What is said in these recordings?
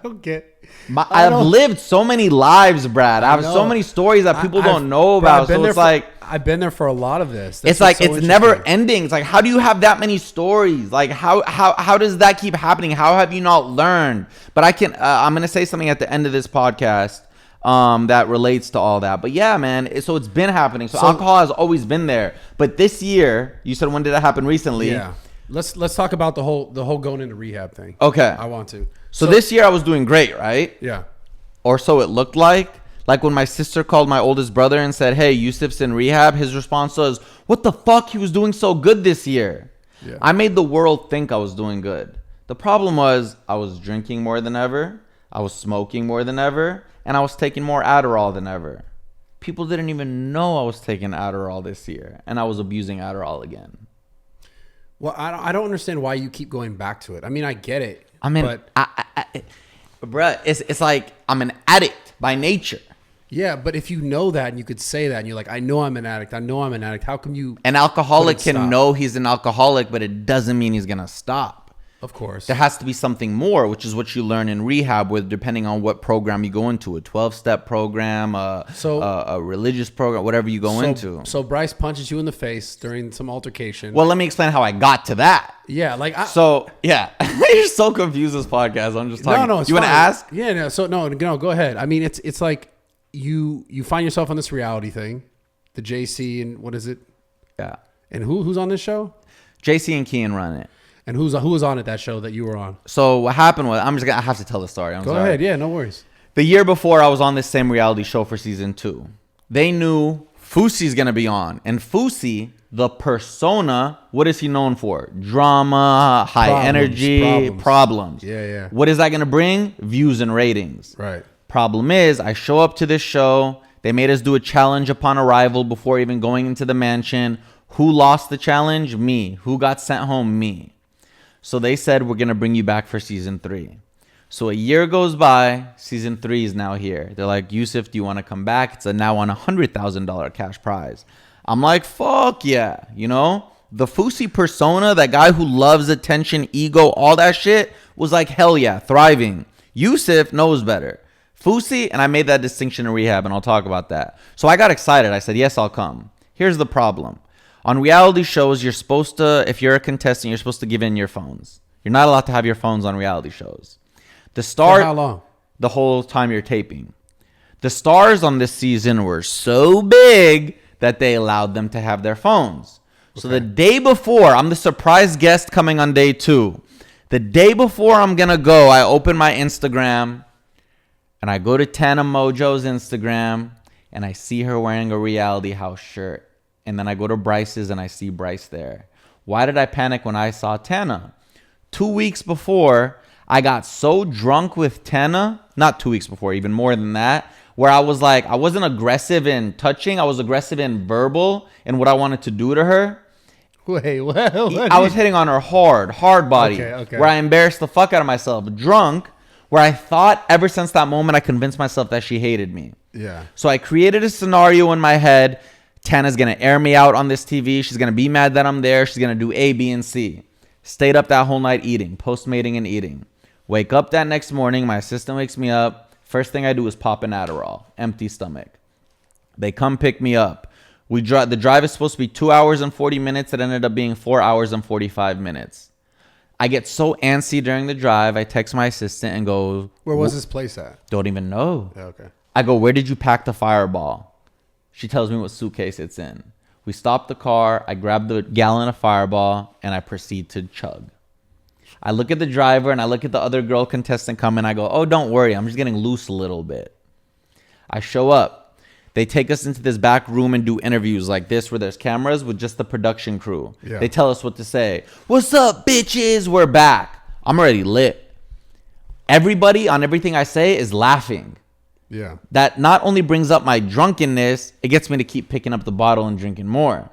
don't get. I've lived so many lives, Brad. I have so many stories that people don't know about. So it's like I've been there for a lot of this. It's like it's never ending. It's like, how do you have that many stories? Like how does that keep happening? How have you not learned? But I'm gonna say something at the end of this podcast that relates to all that. But yeah, man. So it's been happening. So alcohol has always been there. But this year, you said, when did it happen recently? Yeah. Let's talk about the whole going into rehab thing. Okay. I want to. So this year I was doing great, right? Yeah. Or so it looked like. Like when my sister called my oldest brother and said, "Hey, Yusuf's in rehab," his response was, "What the fuck? He was doing so good this year." Yeah. I made the world think I was doing good. The problem was I was drinking more than ever. I was smoking more than ever. And I was taking more Adderall than ever. People didn't even know I was taking Adderall this year. And I was abusing Adderall again. Well, I don't understand why you keep going back to it. I mean, I get it. I mean, but bruh, it's like I'm an addict by nature. Yeah, but if you know that and you could say that and you're like, I know I'm an addict. I know I'm an addict. How come you... An alcoholic can know he's an alcoholic, but it doesn't mean he's going to stop. Of course. There has to be something more, which is what you learn in rehab with, depending on what program you go into, a 12-step program, a religious program, whatever you go into. So Bryce punches you in the face during some altercation. Well, let me explain how I got to that. Yeah, like... yeah. You're so confused this podcast. I'm just talking. No, you want to ask? Yeah, no. So, no, go ahead. I mean, it's like you find yourself on this reality thing, the JC and what is it? Yeah. And who's on this show? JC and Kean run it. And who was on at that show that you were on? So what happened was, I have to tell the story. Go ahead. Yeah, no worries. The year before, I was on this same reality show for season 2. They knew Fousey's going to be on. And Fousey, the persona, what is he known for? Drama, high energy, problems. Yeah. What is that going to bring? Views and ratings. Right. Problem is, I show up to this show. They made us do a challenge upon arrival before even going into the mansion. Who lost the challenge? Me. Who got sent home? Me. So they said, we're going to bring you back for season 3. So a year goes by. Season 3 is now here. They're like, Yusuf, do you want to come back? It's now on $100,000 cash prize. I'm like, fuck yeah. You know, the Fousey persona, that guy who loves attention, ego, all that shit, was like, hell yeah, thriving. Yusuf knows better. Fousey, and I made that distinction in rehab, and I'll talk about that. So I got excited. I said, yes, I'll come. Here's the problem. On reality shows, you're supposed to, if you're a contestant, you're supposed to give in your phones. You're not allowed to have your phones on reality shows. The star, for how long? The whole time you're taping. The stars on this season were so big that they allowed them to have their phones. Okay. So the day before, I'm the surprise guest coming on day 2. The day before I'm going to go, I open my Instagram and I go to Tana Mojo's Instagram and I see her wearing a reality house shirt. And then I go to Bryce's and I see Bryce there. Why did I panic when I saw Tana? 2 weeks before, I got so drunk with Tana, not 2 weeks before, even more than that, where I was like, I wasn't aggressive in touching. I was aggressive in verbal and what I wanted to do to her. Wait, what? I was hitting on her hard body, okay. Where I embarrassed the fuck out of myself. Drunk, where I thought ever since that moment, I convinced myself that she hated me. Yeah. So I created a scenario in my head. Tana's going to air me out on this TV. She's going to be mad that I'm there. She's going to do A, B, and C. Stayed up that whole night eating, post-mating and eating. Wake up that next morning. My assistant wakes me up. First thing I do is pop an Adderall. Empty stomach. They come pick me up. The drive is supposed to be 2 hours and 40 minutes. It ended up being 4 hours and 45 minutes. I get so antsy during the drive. I text my assistant and go, where was this place at? Don't even know. Yeah, okay. I go, where did you pack the Fireball? She tells me what suitcase it's in. We stop the car. I grab the gallon of Fireball and I proceed to chug. I look at the driver and I look at the other girl contestant come and I go, oh, don't worry. I'm just getting loose a little bit. I show up. They take us into this back room and do interviews like this where there's cameras with just the production crew. Yeah. They tell us what to say. What's up, bitches? We're back. I'm already lit. Everybody on everything I say is laughing. Yeah. That not only brings up my drunkenness, it gets me to keep picking up the bottle and drinking more.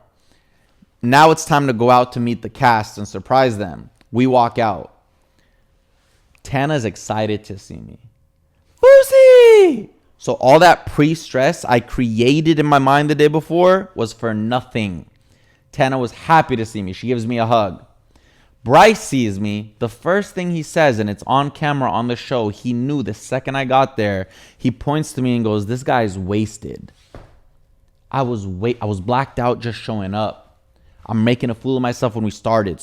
Now it's time to go out to meet the cast and surprise them. We walk out. Tana's excited to see me. Fousey! So all that pre-stress I created in my mind the day before was for nothing. Tana was happy to see me. She gives me a hug. Bryce sees me. The first thing he says, and it's on camera on the show, he knew the second I got there. He points to me and goes, "This guy's wasted." I was blacked out just showing up. I'm making a fool of myself when we started.